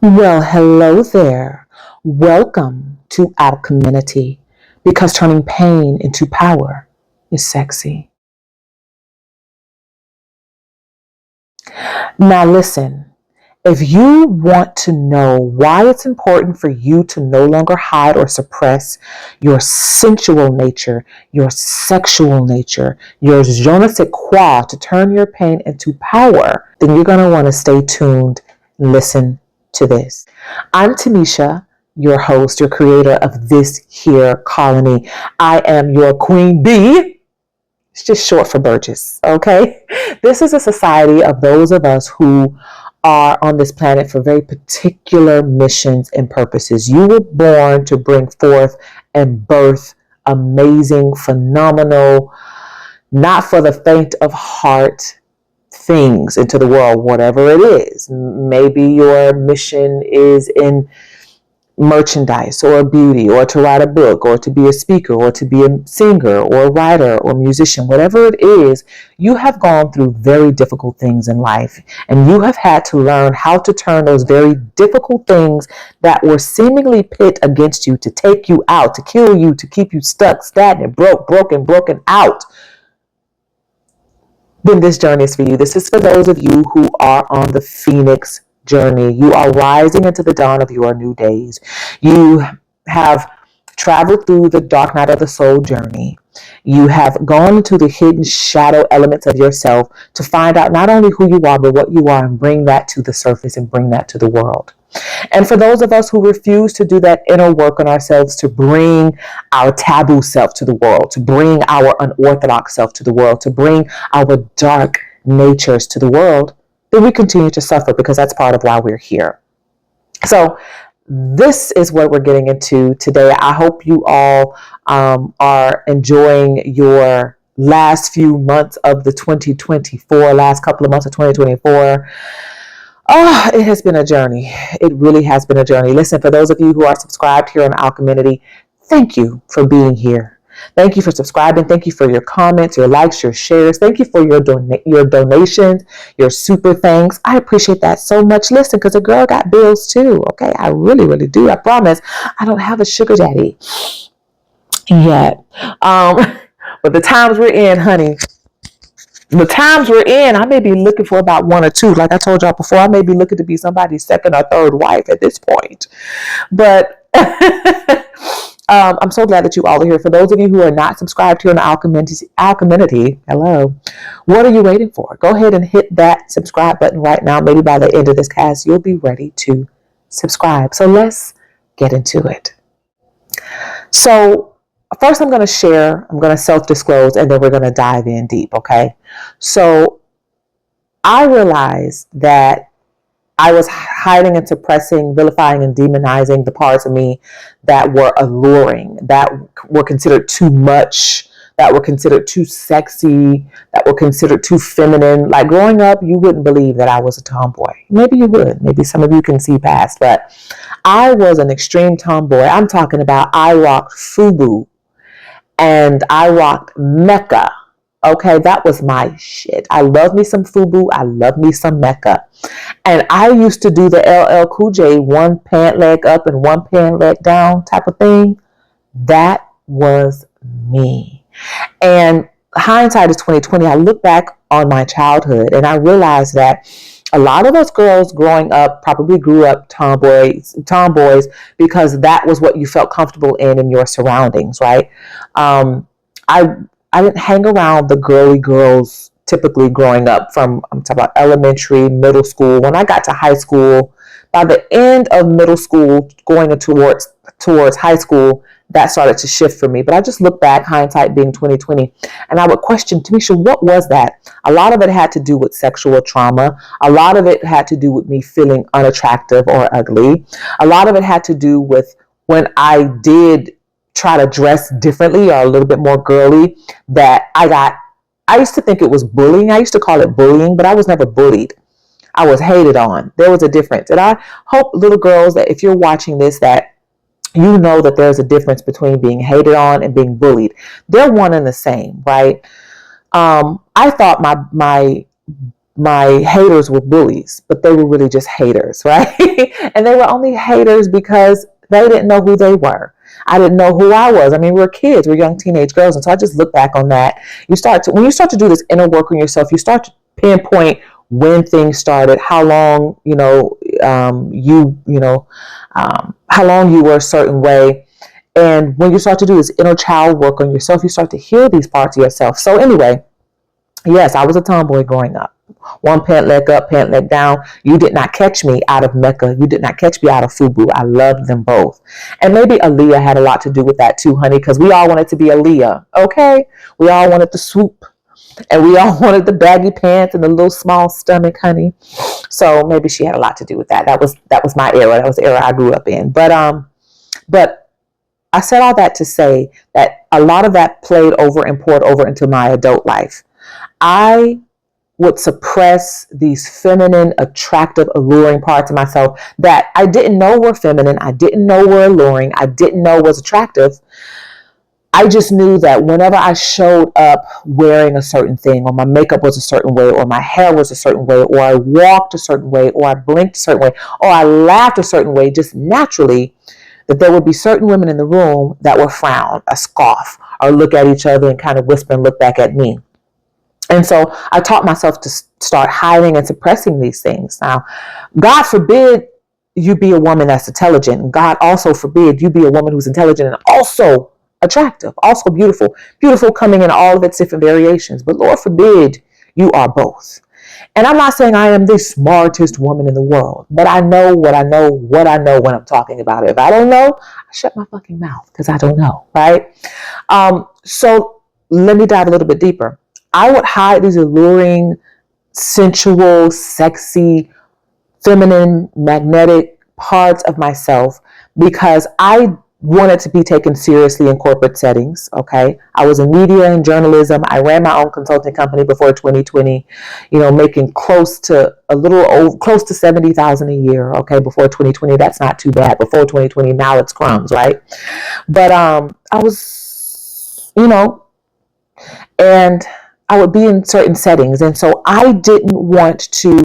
Well, hello there. Welcome to our community because turning pain into power is sexy. Now, listen, if you want to know why it's important for you to no longer hide or suppress your sensual nature, your sexual nature, your je ne sais quoi to turn your pain into power, then you're going to want to stay tuned and listen to this. I'm Timmésha, your host, your creator of this here colony. I am your queen bee. It's just short for Burgess, okay? This is a society of those of us who are on this planet for very particular missions and purposes. You were born to bring forth and birth amazing, phenomenal, not for the faint of heart things into the world, whatever it is. Maybe your mission is in merchandise or beauty or to write a book or to be a speaker or to be a singer or a writer or musician, whatever it is. You have gone through very difficult things in life, and you have had to learn how to turn those very difficult things that were seemingly pit against you to take you out, to kill you, to keep you stuck, stagnant, broken out. Then this journey is for you. This is for those of you who are on the Phoenix journey. You are rising into the dawn of your new days. You have traveled through the dark night of the soul journey. You have gone into the hidden shadow elements of yourself to find out not only who you are, but what you are, and bring that to the surface and bring that to the world. And for those of us who refuse to do that inner work on ourselves, to bring our taboo self to the world, to bring our unorthodox self to the world, to bring our dark natures to the world, then we continue to suffer, because that's part of why we're here. So this is what we're getting into today. I hope you all are enjoying your last few months of the 2024, last couple of months of 2024. Oh, it has been a journey. It really has been a journey. Listen, for those of you who are subscribed here in our community, thank you for being here. Thank you for subscribing. Thank you for your comments, your likes, your shares. Thank you for your donations, your super thanks. I appreciate that so much. Listen, because a girl got bills too. Okay, I really do. I promise. I don't have a sugar daddy yet. But the times we're in, honey. The times we're in, I may be looking for about one or two. Like I told y'all before, I may be looking to be somebody's second or third wife at this point. But I'm so glad that you all are here. For those of you who are not subscribed here in our community, hello. What are you waiting for? Go ahead and hit that subscribe button right now. Maybe by the end of this cast, you'll be ready to subscribe. So let's get into it. So first I'm going to self-disclose, and then we're going to dive in deep, okay? So I realized that I was hiding and suppressing, vilifying and demonizing the parts of me that were alluring, that were considered too much, that were considered too sexy, that were considered too feminine. Like growing up, you wouldn't believe that I was a tomboy. Maybe you would. Maybe some of you can see past, but I was an extreme tomboy. I'm talking about I rocked FUBU and I rocked Mecca. Okay, that was my shit. I love me some FUBU. I love me some Mecca. And I used to do the LL Cool J one pant leg up and one pant leg down type of thing. That was me. And hindsight is 2020. I look back on my childhood and I realized that a lot of us girls growing up probably grew up tomboys because that was what you felt comfortable in your surroundings, right? I didn't hang around the girly girls typically growing up I'm talking about elementary, middle school. When I got to high school, by the end of middle school, going towards high school, that started to shift for me. But I just look back, hindsight being 2020, and I would question, Timmésha, what was that? A lot of it had to do with sexual trauma. A lot of it had to do with me feeling unattractive or ugly. A lot of it had to do with when I did try to dress differently or a little bit more girly, that I used to think it was bullying. I used to call it bullying, but I was never bullied. I was hated on. There was a difference. And I hope, little girls, that if you're watching this, that you know that there's a difference between being hated on and being bullied. They're one and the same, right? I thought my my haters were bullies, but they were really just haters, right? And they were only haters because they didn't know who they were. I didn't know who I was. I mean, we were kids, we were young teenage girls. And so I just look back on that. When you start to do this inner work on yourself, you start to pinpoint when things started, how long, how long you were a certain way. And when you start to do this inner child work on yourself, you start to heal these parts of yourself. So anyway, yes, I was a tomboy growing up. One pant leg up, pant leg down. You did not catch me out of Mecca. You did not catch me out of Fubu. I loved them both. And maybe Aaliyah had a lot to do with that too, honey, because we all wanted to be Aaliyah, okay? We all wanted the swoop, and we all wanted the baggy pants and the little small stomach, honey. So maybe she had a lot to do with that. That was my era. That was the era I grew up in. But I said all that to say that a lot of that played over and poured over into my adult life. I would suppress these feminine, attractive, alluring parts of myself that I didn't know were feminine. I didn't know were alluring. I didn't know was attractive. I just knew that whenever I showed up wearing a certain thing, or my makeup was a certain way, or my hair was a certain way, or I walked a certain way, or I blinked a certain way, or I laughed a certain way, just naturally, that there would be certain women in the room that would frown, or scoff, or look at each other and kind of whisper and look back at me. And so I taught myself to start hiding and suppressing these things. Now, God forbid you be a woman that's intelligent. God also forbid you be a woman who's intelligent and also attractive, also beautiful. Beautiful coming in all of its different variations. But Lord forbid you are both. And I'm not saying I am the smartest woman in the world, but I know what I know when I'm talking about it. If I don't know, I shut my fucking mouth because I don't know, right? So let me dive a little bit deeper. I would hide these alluring, sensual, sexy, feminine, magnetic parts of myself because I wanted to be taken seriously in corporate settings. Okay. I was in media and journalism. I ran my own consulting company before 2020, making close to $70,000 a year. Okay. Before 2020, that's not too bad. Before 2020, now it's crumbs, right? But, I was, and I would be in certain settings. And so I didn't want to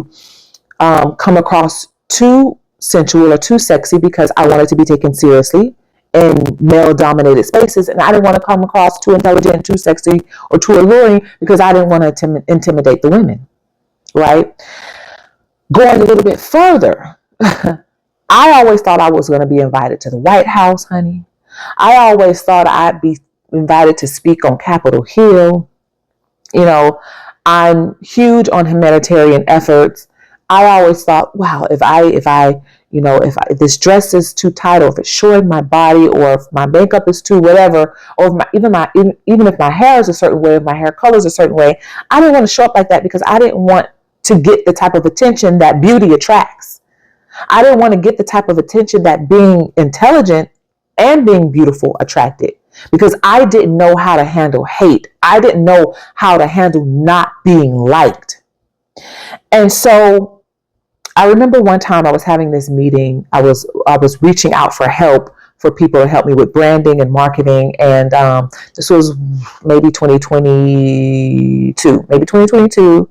come across too sensual or too sexy because I wanted to be taken seriously in male-dominated spaces. And I didn't want to come across too intelligent, too sexy, or too alluring because I didn't want to intimidate the women, right? Going a little bit further, I always thought I was going to be invited to the White House, honey. I always thought I'd be invited to speak on Capitol Hill. I'm huge on humanitarian efforts. I always thought, wow, if this dress is too tight, or if it's showing my body, or if my makeup is too whatever, or even if my hair is a certain way, if my hair color is a certain way, I didn't want to show up like that because I didn't want to get the type of attention that beauty attracts. I didn't want to get the type of attention that being intelligent and being beautiful attracted. Because I didn't know how to handle hate. I didn't know how to handle not being liked. And so I remember one time I was having this meeting. I was reaching out for help for people to help me with branding and marketing. And this was maybe 2022,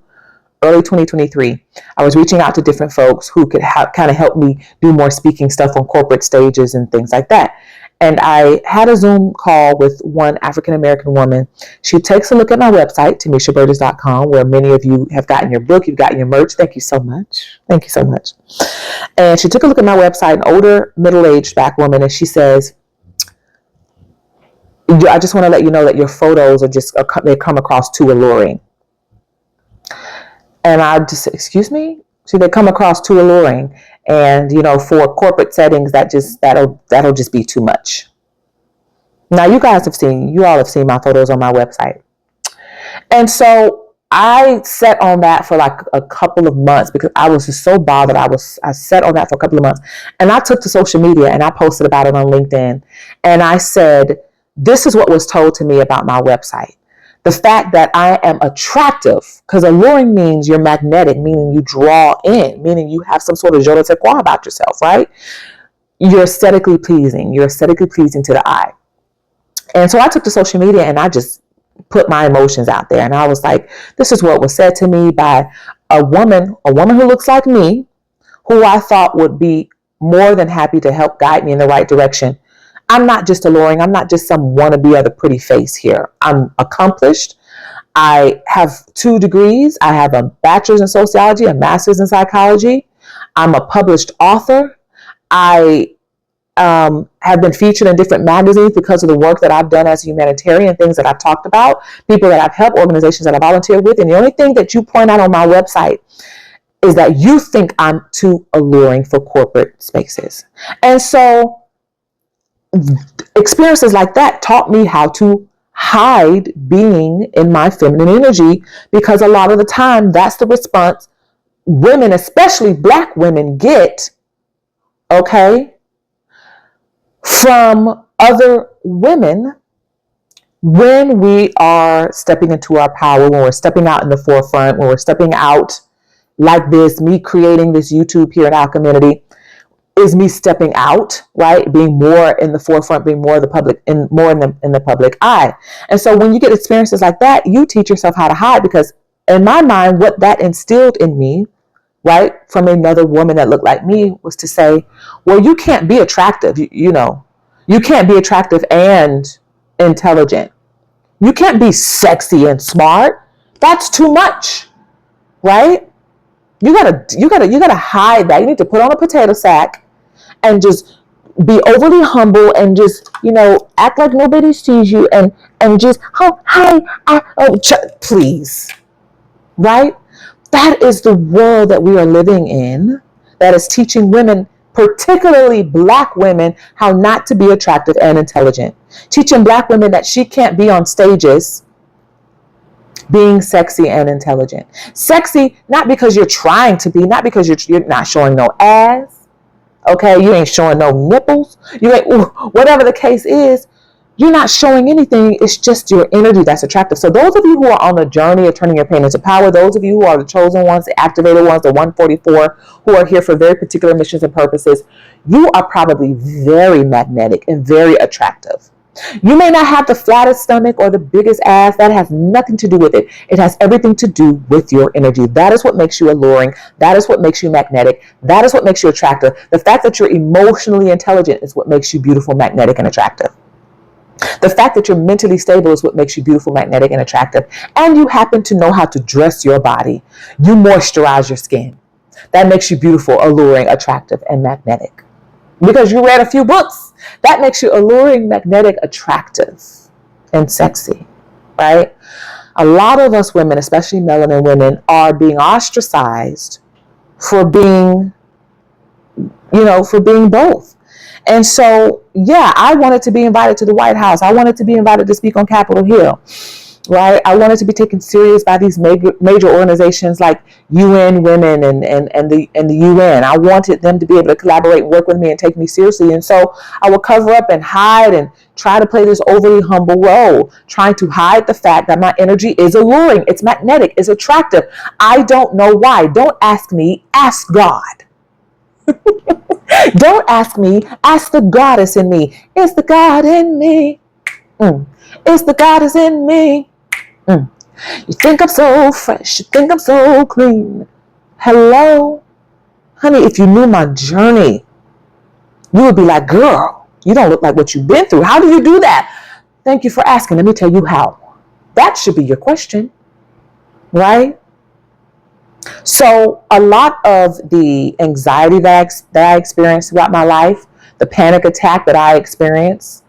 early 2023. I was reaching out to different folks who could kind of help me do more speaking stuff on corporate stages and things like that. And I had a Zoom call with one African-American woman. She takes a look at my website, TimméshaBurgess.com, where many of you have gotten your book, you've gotten your merch. Thank you so much. Thank you so much. And she took a look at my website, an older, middle-aged Black woman, and she says, I just want to let you know that your photos they come across too alluring. And I just said, excuse me? So they come across too alluring. And, for corporate settings, that'll just be too much. Now, you all have seen my photos on my website. And so I sat on that for like a couple of months because I was just so bothered. I sat on that for a couple of months, and I took to social media and I posted about it on LinkedIn. And I said, this is what was told to me about my website. The fact that I am attractive, because alluring means you're magnetic, meaning you draw in, meaning you have some sort of je ne sais quoi about yourself, right? You're aesthetically pleasing. You're aesthetically pleasing to the eye. And so I took to social media and I just put my emotions out there. And I was like, this is what was said to me by a woman who looks like me, who I thought would be more than happy to help guide me in the right direction. I'm not just alluring. I'm not just some wannabe other pretty face here. I'm accomplished. I have 2 degrees. I have a bachelor's in sociology, a master's in psychology. I'm a published author. I have been featured in different magazines because of the work that I've done as a humanitarian, things that I've talked about, people that I've helped, organizations that I volunteer with. And the only thing that you point out on my website is that you think I'm too alluring for corporate spaces. And so experiences like that taught me how to hide being in my feminine energy, because a lot of the time that's the response women, especially Black women, get, okay, from other women when we are stepping into our power, when we're stepping out in the forefront, when we're stepping out like this, me creating this YouTube here at our community is me stepping out, right? Being more in the forefront, being more of the public, in more in the public eye. And so when you get experiences like that, you teach yourself how to hide, because in my mind, what that instilled in me, right, from another woman that looked like me, was to say, well, you can't be attractive. You know, you can't be attractive and intelligent. You can't be sexy and smart. That's too much, right? You gotta hide that. You need to put on a potato sack and just be overly humble and just, act like nobody sees you and just, oh, hi, please, right? That is the world that we are living in, that is teaching women, particularly Black women, how not to be attractive and intelligent. Teaching Black women that she can't be on stages being sexy and intelligent. Sexy, not because you're trying to be, not because you're not showing no ass, okay? You ain't showing no nipples. You ain't, whatever the case is, you're not showing anything. It's just your energy that's attractive. So those of you who are on the journey of turning your pain into power, those of you who are the chosen ones, the activated ones, the 144, who are here for very particular missions and purposes, you are probably very magnetic and very attractive. You may not have the flattest stomach or the biggest ass. That has nothing to do with it. It has everything to do with your energy. That is what makes you alluring. That is what makes you magnetic. That is what makes you attractive. The fact that you're emotionally intelligent is what makes you beautiful, magnetic, and attractive. The fact that you're mentally stable is what makes you beautiful, magnetic, and attractive. And you happen to know how to dress your body. You moisturize your skin. That makes you beautiful, alluring, attractive, and magnetic. Because you read a few books. That makes you alluring, magnetic, attractive, and sexy, right? A lot of us women, especially melanin women, are being ostracized for being, for being both. And so, yeah, I wanted to be invited to the White House. I wanted to be invited to speak on Capitol Hill, right? I wanted to be taken serious by these major organizations like UN Women and the UN. I wanted them to be able to collaborate and work with me and take me seriously. And so I would cover up and hide and try to play this overly humble role, trying to hide the fact that my energy is alluring, it's magnetic, it's attractive. I don't know why. Don't ask me, ask God. Don't ask me, ask the goddess in me. Is the God in me? Is the goddess in me? You think I'm so fresh, you think I'm so clean. Hello? Honey, if you knew my journey, you would be like, girl, you don't look like what you've been through. How do you do that? Thank you for asking. Let me tell you how. That should be your question, right? So a lot of the anxiety that I experienced throughout my life, the panic attack that I experienced,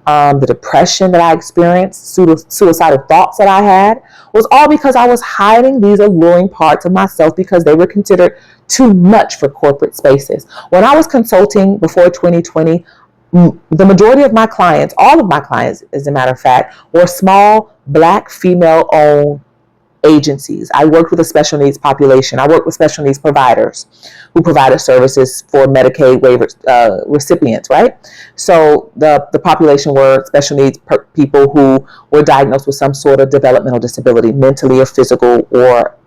the depression that I experienced, suicidal thoughts that I had, was all because I was hiding these alluring parts of myself because they were considered too much for corporate spaces. When I was consulting before 2020, the majority of my clients, all of my clients, as a matter of fact, were small, Black, female-owned agencies. I worked with a special needs population. I worked with special needs providers who provided services for Medicaid waiver recipients, right? So the population were special needs people who were diagnosed with some sort of developmental disability, mentally or physical, or,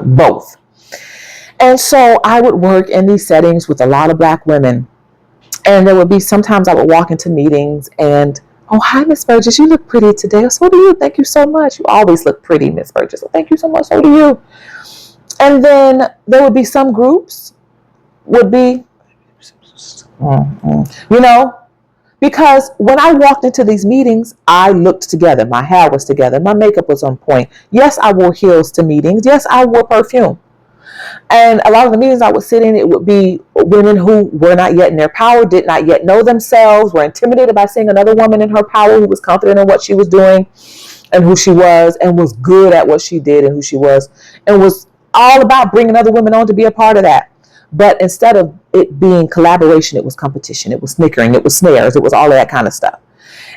both. And so I would work in these settings with a lot of Black women. And there would be sometimes I would walk into meetings and Oh, hi, Miss Burgess. You look pretty today. So do you. Thank you so much. You always look pretty, Miss Burgess. So thank you so much. So do you. And then there would be some groups would be, you know, because when I walked into these meetings, I looked together. My hair was together. My makeup was on point. Yes, I wore heels to meetings. Yes, I wore perfume. And a lot of the meetings I would sit in, it would be women who were not yet in their power, did not yet know themselves, were intimidated by seeing another woman in her power who was confident in what she was doing and who she was and was good at what she did and who she was and was all about bringing other women on to be a part of that. But instead of it being collaboration, it was competition, it was snickering, it was snares, it was all of that kind of stuff.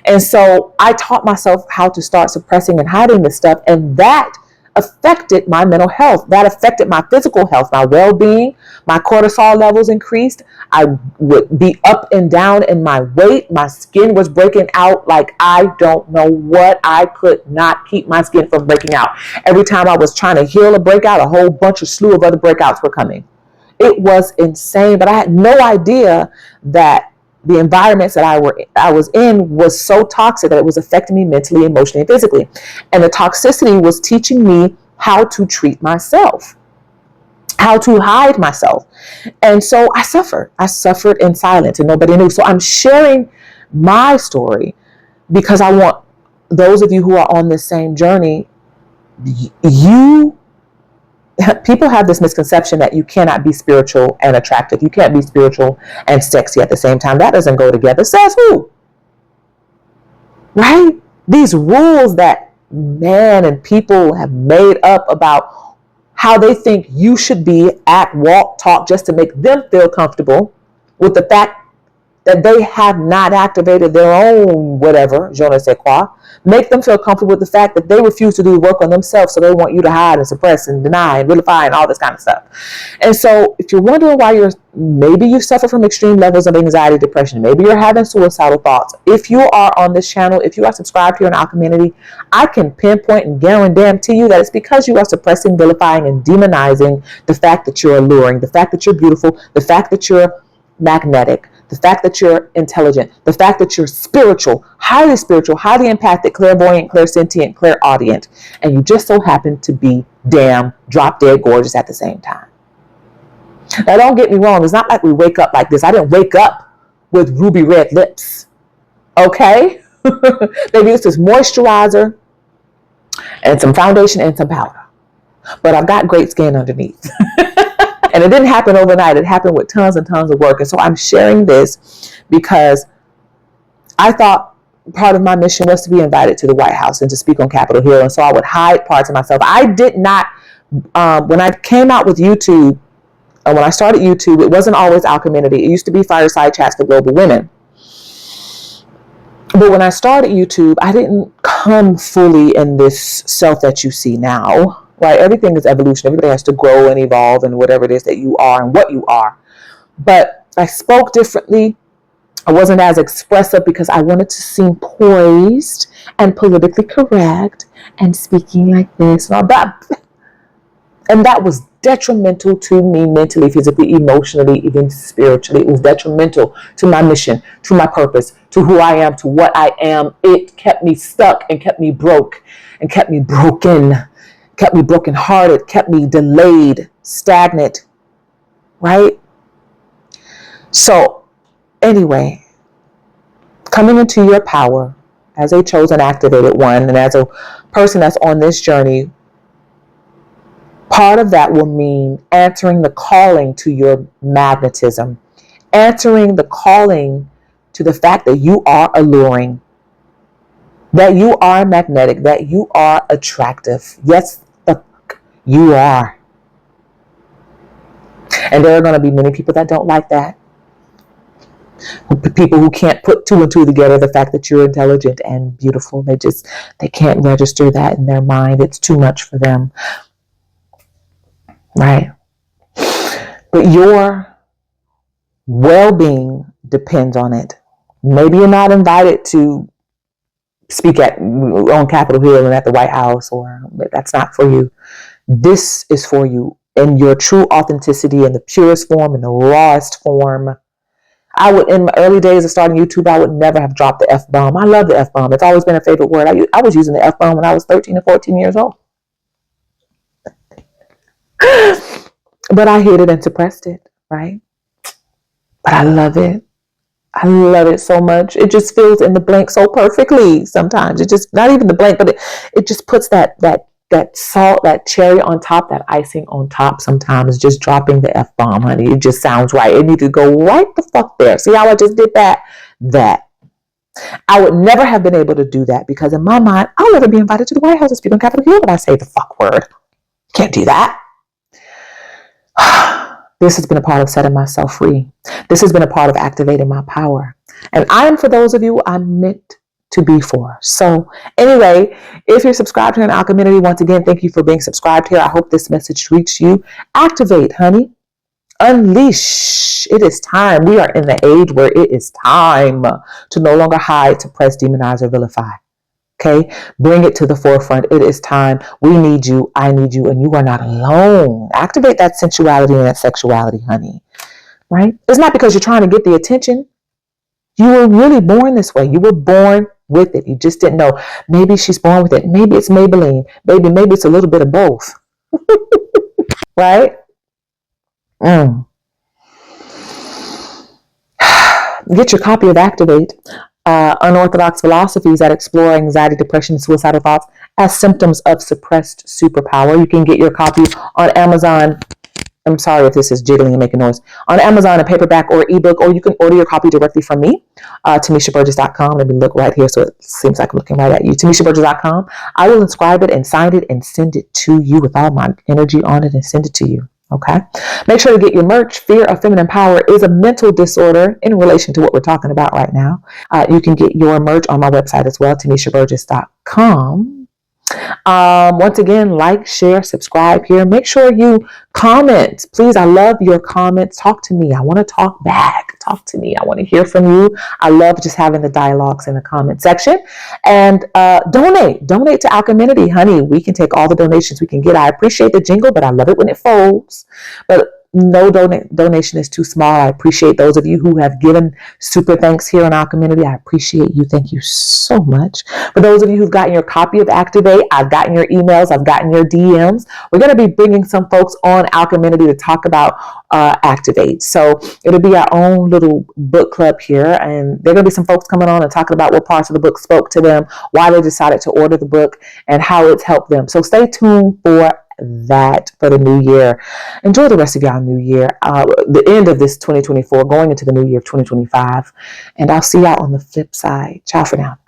And so I taught myself how to start suppressing and hiding this stuff. And that affected my mental health. That affected my physical health, my well-being. My cortisol levels increased. I would be up and down in my weight. My skin was breaking out like I don't know what. I could not keep my skin from breaking out. Every time I was trying to heal a breakout, a whole bunch of slew of other breakouts were coming. It was insane, but I had no idea that the environments that I was in was so toxic that it was affecting me mentally, emotionally, and physically. And the toxicity was teaching me how to treat myself, how to hide myself. And so I suffered. I suffered in silence and nobody knew. So I'm sharing my story because I want those of you who are on this same journey, people have this misconception that you cannot be spiritual and attractive. You can't be spiritual and sexy at the same time. That doesn't go together. Says who? Right? These rules that man and people have made up about how they think you should be, act, walk, talk, just to make them feel comfortable with the fact that they have not activated their own whatever, je ne sais quoi, make them feel comfortable with the fact that they refuse to do the work on themselves, so they want you to hide and suppress and deny and vilify and all this kind of stuff. And so if you're wondering why maybe you suffer from extreme levels of anxiety, depression, maybe you're having suicidal thoughts, if you are on this channel, if you are subscribed here in our community, I can pinpoint and guarantee you that it's because you are suppressing, vilifying, and demonizing the fact that you're alluring, the fact that you're beautiful, the fact that you're magnetic, the fact that you're intelligent, the fact that you're spiritual, highly empathic, clairvoyant, clairsentient, clairaudient, and you just so happen to be damn drop dead gorgeous at the same time. Now, don't get me wrong. It's not like we wake up like this. I didn't wake up with ruby red lips. Okay? Maybe it's just moisturizer and some foundation and some powder. But I've got great skin underneath. And it didn't happen overnight. It happened with tons and tons of work. And so I'm sharing this because I thought part of my mission was to be invited to the White House and to speak on Capitol Hill. And so I would hide parts of myself. I did not, when I came out with YouTube, when I started YouTube, it wasn't always our community. It used to be Fireside Chats for Global Women. But when I started YouTube, I didn't come fully in this self that you see now. Right? Everything is evolution. Everybody has to grow and evolve and whatever it is that you are and what you are. But I spoke differently. I wasn't as expressive because I wanted to seem poised and politically correct and speaking like this and all that. And that was detrimental to me mentally, physically, emotionally, even spiritually. It was detrimental to my mission, to my purpose, to who I am, to what I am. It kept me stuck and kept me broke and kept me broken. Kept me brokenhearted, kept me delayed, stagnant, right? So anyway, coming into your power as a chosen activated one and as a person that's on this journey, part of that will mean answering the calling to your magnetism, answering the calling to the fact that you are alluring, that you are magnetic, that you are attractive. Yes, you are. And there are going to be many people that don't like that. People who can't put two and two together, the fact that you're intelligent and beautiful. They can't register that in their mind. It's too much for them. Right? But your well-being depends on it. Maybe you're not invited to speak on Capitol Hill and at the White House, or that's not for you. This is for you in your true authenticity, in the purest form, in the rawest form. I would, in my early days of starting YouTube, I would never have dropped the F-bomb. I love the F-bomb. It's always been a favorite word. I was using the F-bomb when I was 13 or 14 years old. But I hid it and suppressed it, right? But I love it. I love it so much. It just fills in the blank so perfectly sometimes. It just, not even the blank, but it just puts that salt, that cherry on top, that icing on top sometimes, just dropping the F-bomb, honey. It just sounds right. It needs to go right the fuck there. See how I just did that? I would never have been able to do that because in my mind, I'll never be invited to the White House to speak on Capitol Hill when I say the fuck word. Can't do that. This has been a part of setting myself free. This has been a part of activating my power. And I am for those of you I'm meant to be for. So anyway, if you're subscribed here in our community, once again, thank you for being subscribed here. I hope this message reached you. Activate, honey. Unleash. It is time. We are in the age where it is time to no longer hide, suppress, demonize, or vilify. Okay, bring it to the forefront. It is time. We need you. I need you. And you are not alone. Activate that sensuality and that sexuality, honey. Right? It's not because you're trying to get the attention. You were really born this way. You were born with it. You just didn't know. Maybe she's born with it. Maybe it's Maybelline. Maybe it's a little bit of both. Right? Get your copy of Activate. Unorthodox philosophies that explore anxiety, depression, suicidal thoughts as symptoms of suppressed superpower. You can get your copy on Amazon. I'm sorry if this is jiggling and making noise. On Amazon, a paperback or ebook, or you can order your copy directly from me, TimméshaBurgess.com. Let me look right here so it seems like I'm looking right at you. TimméshaBurgess.com. I will inscribe it and sign it and send it to you with all my energy on it and send it to you. Okay. Make sure to get your merch. Fear of feminine power is a mental disorder in relation to what we're talking about right now. You can get your merch on my website as well, TimméshaBurgess.com. Once again, like, share, subscribe here. Make sure you comment. Please, I love your comments. Talk to me. I want to talk back. Talk to me. I want to hear from you. I love just having the dialogues in the comment section. And donate to our community, honey. We can take all the donations we can get. I appreciate the jingle, but I love it when it folds. But no donation is too small. I appreciate those of you who have given super thanks here in our community. I appreciate you. Thank you so much. For those of you who've gotten your copy of Activate, I've gotten your emails, I've gotten your DMs. We're going to be bringing some folks on our community to talk about Activate. So it'll be our own little book club here. And there are going to be some folks coming on and talking about what parts of the book spoke to them, why they decided to order the book, and how it's helped them. So stay tuned for that for the new year. Enjoy the rest of y'all new year, the end of this 2024, going into the new year of 2025, and I'll see y'all on the flip side. Ciao for now.